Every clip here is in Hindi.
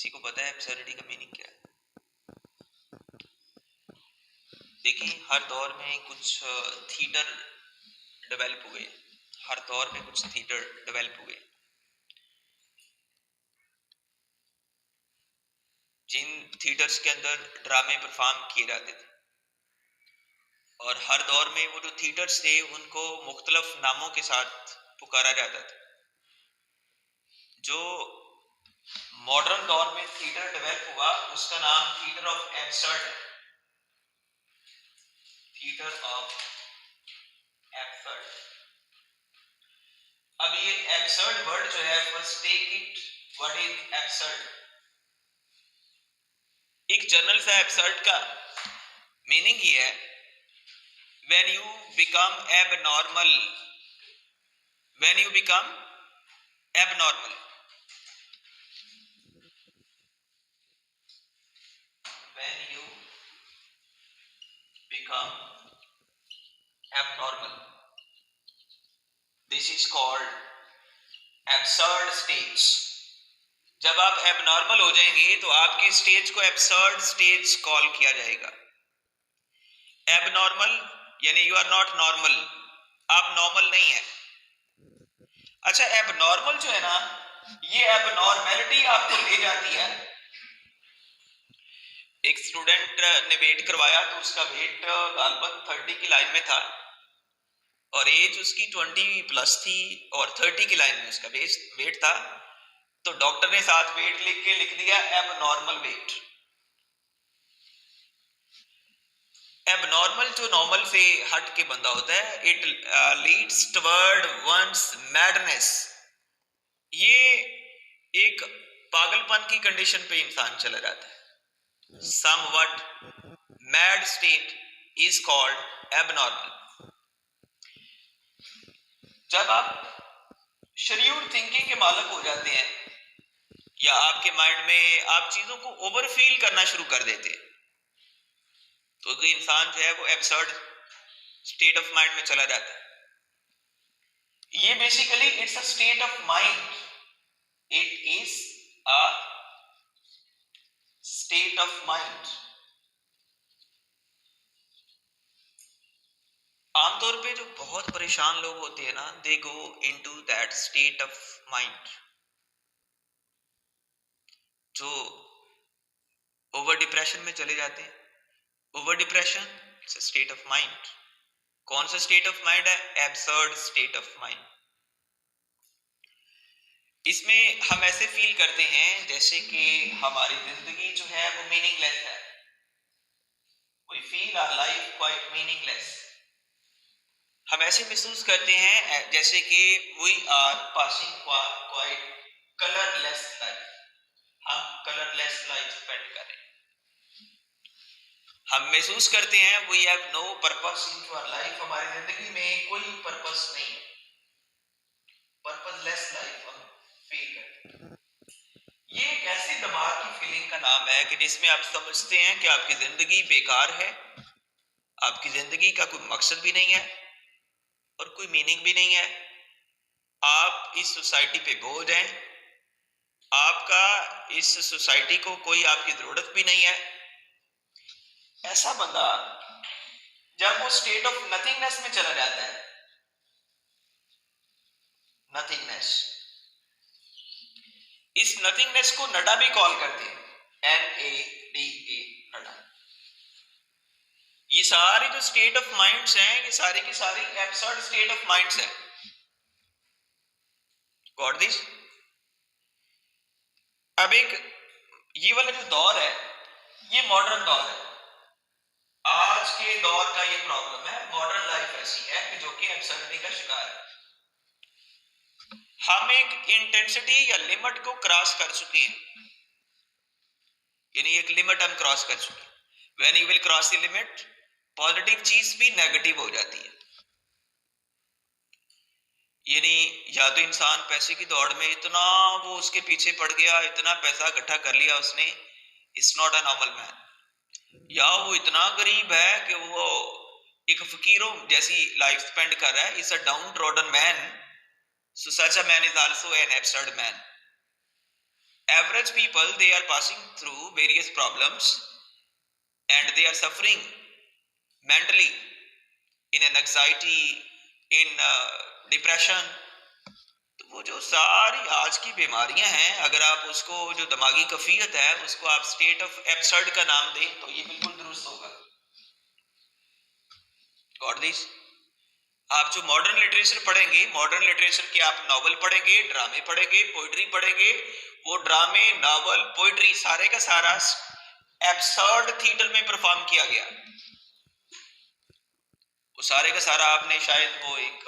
किसी को पता है एब्सर्डिटी का मीनिंग क्या है? देखिए, हर दौर में कुछ थिएटर डेवलप हुए, हर दौर में कुछ थिएटर डेवलप हुए जिन थिएटर्स के अंदर ड्रामे परफॉर्म किए जाते थे, और हर दौर में वो जो थिएटर्स थे उनको मुख्तलिफ नामों के साथ पुकारा जाता था। जो मॉडर्न दौर में थिएटर डेवलप हुआ उसका नाम थिएटर ऑफ एब्सर्ड है। Theatre of absurd. अब ये एब्सर्ड वर्ड जो है, first take it, what is absurd? एक जनरल सा एब्सर्ड का मीनिंग ये है, when you become abnormal, when you become abnormal, when you become abnormal, this is called absurd stage। जब आप एबनॉर्मल हो जाएंगे तो आपके स्टेज को एब्सर्ड स्टेज कॉल किया जाएगा। एबनॉर्मल यानी यू आर नॉट नॉर्मल, आप नॉर्मल नहीं है। अच्छा, एबनॉर्मल जो है ना, ये एबनॉर्मेलिटी आपको ले जाती है। एक स्टूडेंट ने वेट करवाया तो उसका वेट गालबन 30 की लाइन में था और एज उसकी 20+ थी और 30 की लाइन में उसका वेट था। तो डॉक्टर ने साथ वेट लिख दिया एबनॉर्मल वेट। एबनॉर्मल जो नॉर्मल से हट के बंदा होता है, it leads toward one's madness. ये एक पागलपन की कंडीशन पे इंसान चला जाता है। Somewhat mad state is called abnormal. जब आप शरीर थिंकिंग के मालिक हो जाते हैं या आपके माइंड में आप चीजों को ओवर फील करना शुरू कर देते हैं, तो इंसान जो है वो एब्सर्ड स्टेट ऑफ माइंड में चला जाता है। ये basically it's a state of mind, it is a state of mind. आमतौर पे जो बहुत परेशान लोग होते हैं ना, they go into that state of mind. जो ओवर डिप्रेशन में चले जाते हैं, over depression it's a state of mind. कौन सा स्टेट ऑफ माइंड है? Absurd state of mind. इसमें हम ऐसे फील करते हैं जैसे कि हमारी जिंदगी जो है वो मीनिंगलेस है। We feel our life quite meaningless. हम ऐसे महसूस करते हैं जैसे कि we are passing quite colourless life. हम कलरलेस लाइफ स्पेंड कर रहे हैं। हम महसूस करते हैं we have no purpose in our life. हमारी जिंदगी में कोई पर्पस नहीं है, पर्पसलेस लाइफ हम फील करते हैं। ये एक ऐसी दिमाग की फीलिंग का नाम है कि जिसमें आप समझते हैं कि आपकी जिंदगी बेकार है, आपकी जिंदगी का कोई मकसद भी नहीं है और कोई मीनिंग भी नहीं है। आप इस सोसाइटी पे बोझ हैं, आपका इस सोसाइटी को कोई आपकी जरूरत भी नहीं है। ऐसा बंदा जब वो स्टेट ऑफ नथिंगनेस में चला जाता है, नथिंगनेस, इस नथिंगनेस को नडा भी कॉल करते हैं, NADA, नडा। ये सारी जो स्टेट ऑफ माइंड्स हैं, ये सारी की सारी एब्सर्ड स्टेट ऑफ माइंड्स हैं। Got this? अब एक ये वाला जो दौर है, ये मॉडर्न दौर है। आज के दौर का ये प्रॉब्लम है, मॉडर्न लाइफ ऐसी है कि जो कि एब्सर्डिटी का शिकार है। हम एक इंटेंसिटी या लिमिट को क्रॉस कर चुके हैं, यानी एक लिमिट हम क्रॉस कर चुके हैं। When you will cross the limit, positive चीज भी नेगेटिव हो जाती है। यानी या तो इंसान पैसे की दौड़ में इतना वो उसके पीछे पड़ गया, इतना पैसा इकट्ठा कर लिया उसने, it's not a normal man. या वो इतना गरीब है कि वो एक फकीरों जैसी लाइफ स्पेंड कर रहा है, it's a down trodden man. So such a man is also an absurd man. average people, they are passing through various problems and they are suffering mentally in an anxiety, in depression. तो वो जो सारी आज की बीमारियां हैं, अगर आप उसको जो दिमागी कफियत है उसको आप स्टेट ऑफ एब्सर्ड का नाम दें तो ये बिल्कुल दुरुस्त होगा। Got this. आप जो मॉडर्न लिटरेचर पढ़ेंगे, मॉडर्न लिटरेचर के आप नॉवल पढ़ेंगे, ड्रामे पढ़ेंगे, पोइट्री पढ़ेंगे, वो ड्रामे, नॉवल, पोइट्री सारे का सारा एब्सर्ड थिएटर में परफॉर्म किया गया। वो सारे का सारा आपने शायद वो एक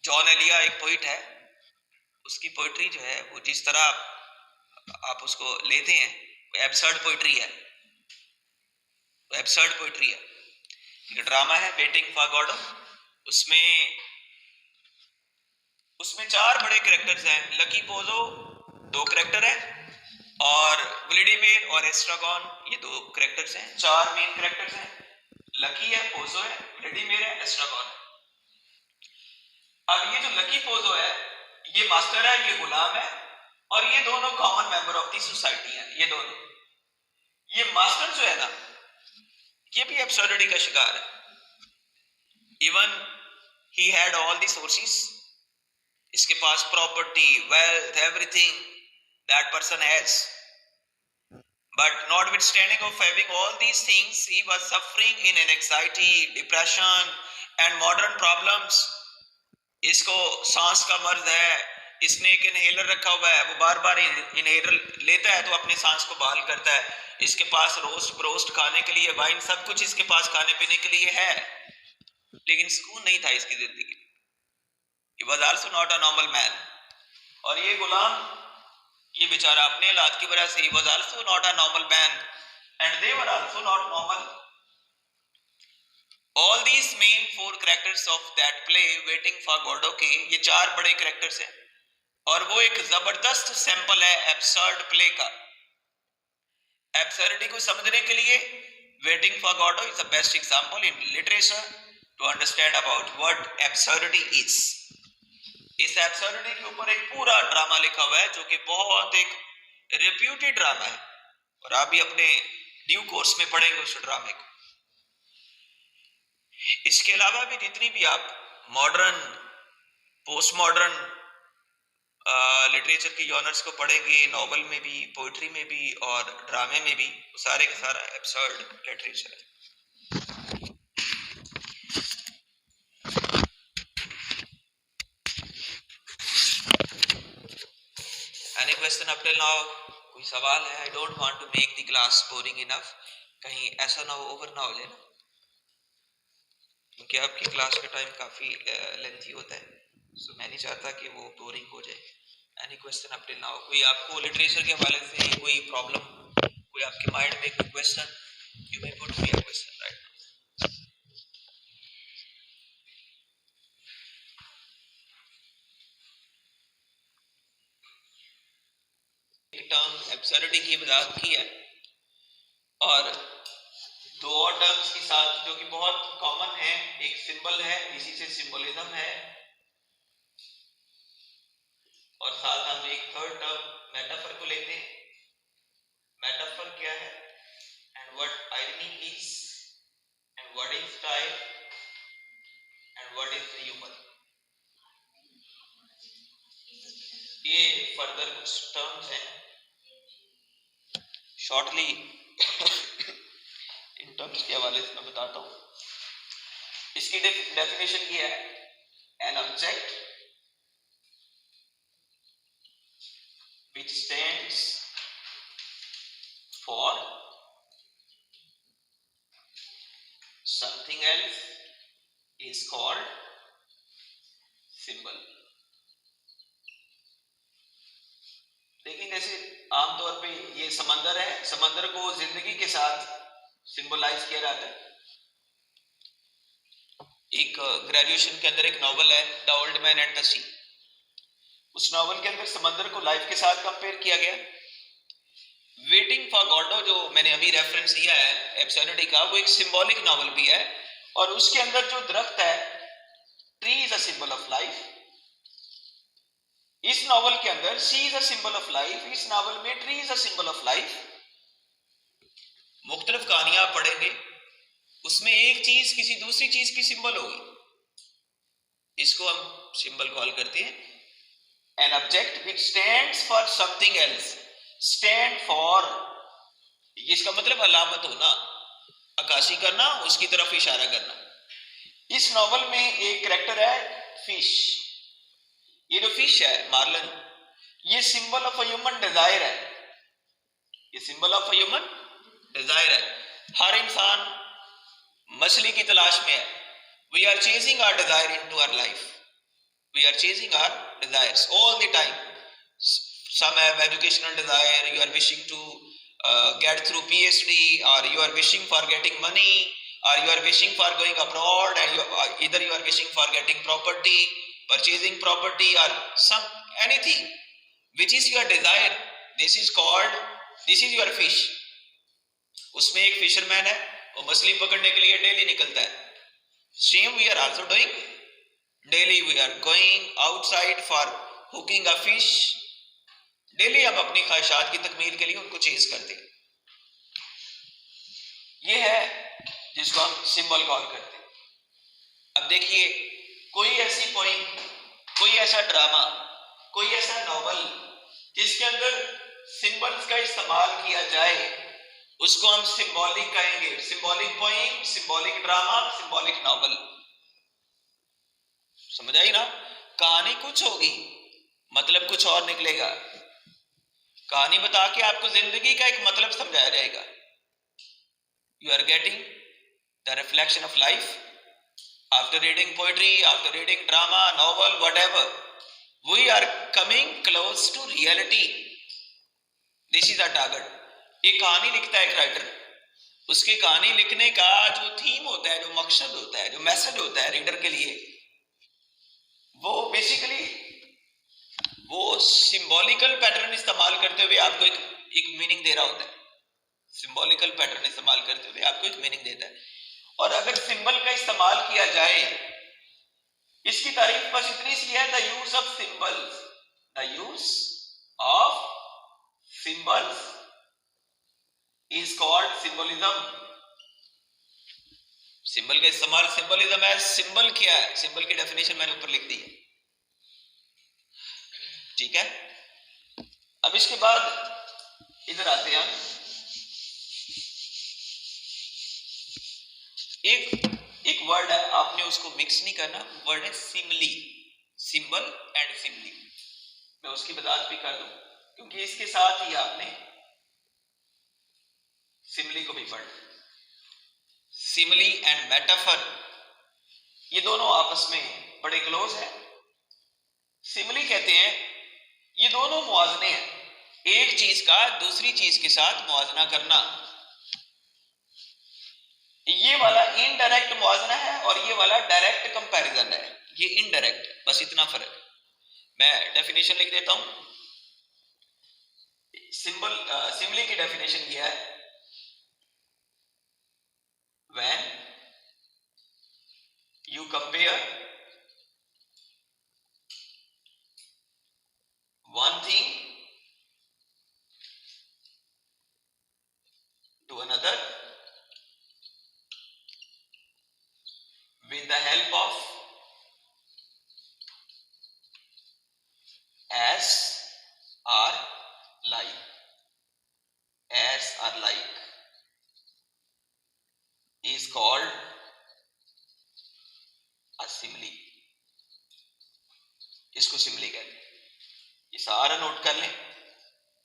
जॉन एलिया एक पोइट है, उसकी पोइट्री जो है वो जिस तरह आप उसको लेते हैं वो एब्सर्ड पोइट्री है, वो एब्सर्ड पोइट्री है। एक ड्रामा है वेटिंग फॉर गॉडो, उसमें 4 बड़े कैरेक्टर्स हैं। लकी पोजो 2 कैरेक्टर हैं और व्लादिमीर और एस्ट्रागॉन ये 2 कैरेक्टर्स हैं। 4 मेन कैरेक्टर्स हैं, लकी है, पोजो है, व्लादिमीर है, एस्ट्रागॉन है। अब ये जो लकी पोजो है ये मास्टर है, ये गुलाम है और ये दोनों common member of the society हैं। ये मास्टर जो है ना ये भी एब्सर्डिटी का शिकार है। Even he had all the sources, इसके पास property, wealth, everything that person has, but notwithstanding of having all these things he was suffering in an anxiety, depression and modern problems। इसको सांस का मर्ज है, इसने एक इनहेलर रखा हुआ है, वो बार बार इनहेलर लेता है तो अपने सांस को बहाल करता है। इसके पास रोस्ट ब्रोस्ट खाने के लिए, वाइन, सब कुछ इसके पास खाने पीने के लिए है, लेकिन सुकून नहीं था इसकी जिंदगी। He was also not a normal man। और ये गुलाम, ये बेचारा अपने हालात की वजह से he was also not a normal man and they were also not normal। All these main 4 characters of that play waiting for Godot के ये 4 बड़े कैरेक्टर्स हैं और वो एक जबरदस्त सैंपल है एब्सर्ड प्ले का। एब्सर्डिटी को समझने के लिए waiting for Godot is the best example in literature to understand about what absurdity is. इस एब्सर्डिटी के ऊपर एक पूरा ड्रामा लिखा हुआ है जो कि बहुत एक रिप्यूटेड ड्रामा है और आप भी अपने ड्यू कोर्स में पढ़ेंगे उस ड्रामे को। इसके अलावा भी जितनी भी आप मॉडर्न, पोस्ट मॉडर्न लिटरेचर के जॉनर्स को पढ़ेंगे, नॉवल में भी, पोइट्री में भी और ड्रामे में भी, सारे का सारा एब्सर्ड लिटरेचर है। Any question up till now? कोई सवाल है? I don't want to make the class boring enough, कहीं ऐसा ना हो ओवर ना हो लेना, क्योंकि आपकी क्लास का टाइम काफी लेंथी होता है, सो मैं नहीं चाहता कि वो बोरिंग हो जाए। Any question up till now? कोई आपको लिटरेचर के हवाले से कोई प्रॉब्लम, कोई आपके माइंड में कोई question? You may put me a question right. एक टर्म एब्सर्डिटी की वजाहत की है और 2 और टर्म्स के साथ जो कि बहुत कॉमन है, एक सिंबल है, इसी से सिंबलिज्म है, और साथ हम एक थर्ड टर्म मेटाफर को लेते हैं। मेटाफर क्या है and what irony is and what is style and what is humour, ये फर्दर कुछ टर्म्स हैं। शॉर्टली इन टर्म्स के हवाले से मैं बताता हूं। इसकी डेफिनेशन ये है, an object which stands for something else is called symbol। लेकिन जैसे आमतौर पे ये समंदर है, समंदर को जिंदगी के साथ सिंबलाइज किया जाता है। एक ग्रेजुएशन के अंदर एक नॉवल है The Old Man and the Sea, उस नॉवल के अंदर समंदर को लाइफ के साथ कंपेयर किया गया। वेटिंग फॉर गॉडो जो मैंने अभी रेफरेंस दिया है एब्सर्डिटी का, वो एक सिंबॉलिक नॉवल भी है और उसके अंदर जो दरख्त है, tree is a symbol of life, इस नॉवल के अंदर sea is a symbol of life, इस नॉवल में tree is a symbol of life. मुख्तलिफ कहानियां आप पढ़ेंगे, उसमें एक चीज किसी दूसरी चीज की सिंबल होगी, इसको हम सिंबल कॉल करते हैं। An object which stands for something else, stand for, इसका मतलब अलामत होना, अक्कासी करना, उसकी तरफ इशारा करना। इस नॉवल में एक कैरेक्टर है फिश, ये जो फिश है मार्लन, ये symbol of a human desire है, ये symbol of a human desire है। हर इंसान मछली की तलाश में है। We are chasing our desire into our life, we are chasing our desires all the time. Some have educational desire, you are wishing to get through PhD, or you are wishing for getting money, or you are wishing for going abroad, and either you are wishing for getting property, purchasing property, or some anything which is your desire. This is called, this is your fish. उसमें एक फिशरमैन है, वो मछली पकड़ने के लिए डेली निकलता है। Same we are also doing, daily we are going outside for hooking a fish. Daily हम अपनी ख्वाहिशात की तकमील के लिए उनको चेज करते हैं। ये है जिसको हम सिंबल कॉल करते हैं। अब देखिए, कोई ऐसी पोइम, कोई ऐसा ड्रामा, कोई ऐसा नॉवल जिसके अंदर सिंबल्स का इस्तेमाल किया जाए, उसको हम सिंबॉलिक कहेंगे। Symbolic poem, symbolic drama, symbolic novel. समझ आई ना? कहानी कुछ होगी, मतलब कुछ और निकलेगा। कहानी बता के आपको जिंदगी का एक मतलब समझाया जाएगा। You are getting the reflection of life after reading poetry, after reading drama, novel, whatever, we are coming close to reality. This is a target. एक कहानी लिखता है एक राइटर, उसकी कहानी लिखने का जो थीम होता है, जो मकसद होता है, जो मैसेज होता है रीडर के लिए, वो बेसिकली वो सिंबॉलिकल पैटर्न इस्तेमाल करते हुए आपको एक मीनिंग दे रहा होता है। सिंबॉलिकल पैटर्न इस्तेमाल करते हुए आपको एक मीनिंग देता है। और अगर सिंबल का इस्तेमाल किया जाए, इसकी तारीफ बस इतनी सी है, the use of symbols, the use of symbols is called symbolism. Symbol का इस्तेमाल सिंबलिज्म है। सिंबल क्या है? सिंबल की डेफिनेशन मैंने ऊपर लिख दी है, ठीक है। अब इसके बाद इधर आते हैं, एक वर्ड है, आपने उसको मिक्स नहीं करना। वर्ड है सिमली, सिंबल एंड सिमली। मैं उसकी वजाहत भी कर दूं, क्योंकि इसके साथ ही आपने सिमली को भी पढ़ना। सिमली एंड मेटाफर, ये दोनों आपस में बड़े क्लोज हैं। सिमली कहते हैं ये दोनों मुआवजने हैं, एक चीज का दूसरी चीज के साथ मुआवजना करना। ये वाला इनडायरेक्ट मुआवजना है और ये वाला डायरेक्ट कंपैरिजन है। ये इनडायरेक्ट, बस इतना फर्क है। मैं डेफिनेशन लिख देता हूं। सिमली की डेफिनेशन ये है, when you compare one thing to another with the help of as or like, as or like is called a simile। इसको सिमली कहते हैं। ये सारा नोट कर लें,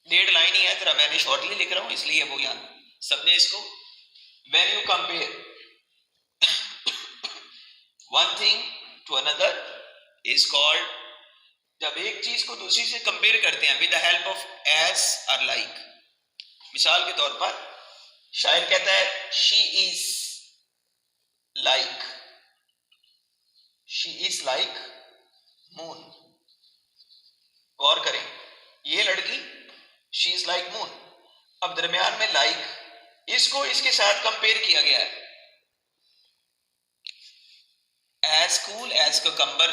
1.5 लाइन ही है, जरा मैंने शॉर्टली लिख रहा हूं इसलिए वो याद सबने इसको। when you compare one thing to another is called, जब एक चीज को दूसरी से कंपेयर करते हैं with the help of as or like। मिसाल के तौर पर शायर कहता है she is like, she is like moon। गौर करें, ये लड़की she is like moon। अब दरमियान में like, इसको इसके साथ कंपेयर किया गया है। as cool as cucumber,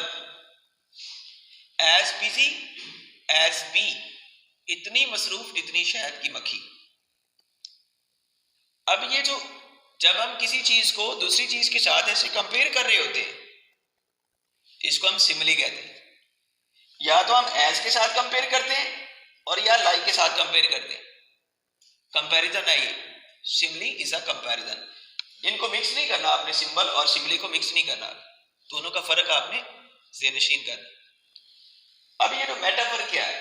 as busy as bee, इतनी मसरूफ जितनी शहद की मक्खी। अब ये जो जब हम किसी चीज को दूसरी चीज के साथ ऐसे कंपेयर कर रहे होते हैं, इसको हम सिमिली कहते हैं। या तो हम एज के साथ कंपेयर करते हैं और या लाइक के साथ कंपेयर करते हैं। कंपैरिजन है ये, सिमिली इज अ कंपैरिजन। इनको मिक्स नहीं करना आपने, सिंबल और सिमिली को मिक्स नहीं करना, दोनों का फर्क आपने ज़हन-नशीन करना। अब ये जो मेटाफर क्या है,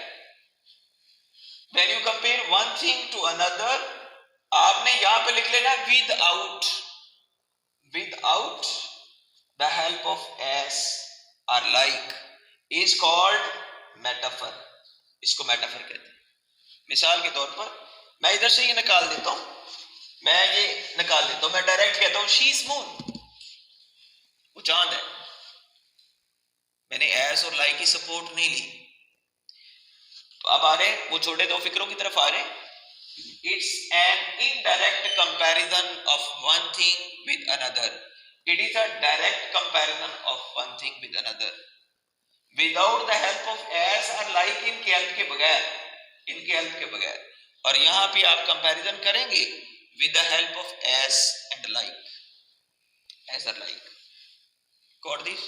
when you compare one thing to another, आपने यहां पे लिख लेना without the help of as और लाइक इज कॉल्ड मेटाफर। इसको मेटाफर कहते हैं। मिसाल के तौर पर मैं इधर से ये निकाल देता हूं, मैं डायरेक्ट कहता हूं शी इज मून, वो चांद है। मैंने एस और लाइक की सपोर्ट नहीं ली। तो अब आ रहे वो छोटे दो फिक्रों की तरफ आ रहे। It's an indirect comparison of one thing with another, it is a direct comparison of one thing with another without the help of as और लाइक, इनके हेल्प के बगैर। और यहां पे आप कंपैरिजन करेंगे with the help of S and like, S और लाइक। Got this?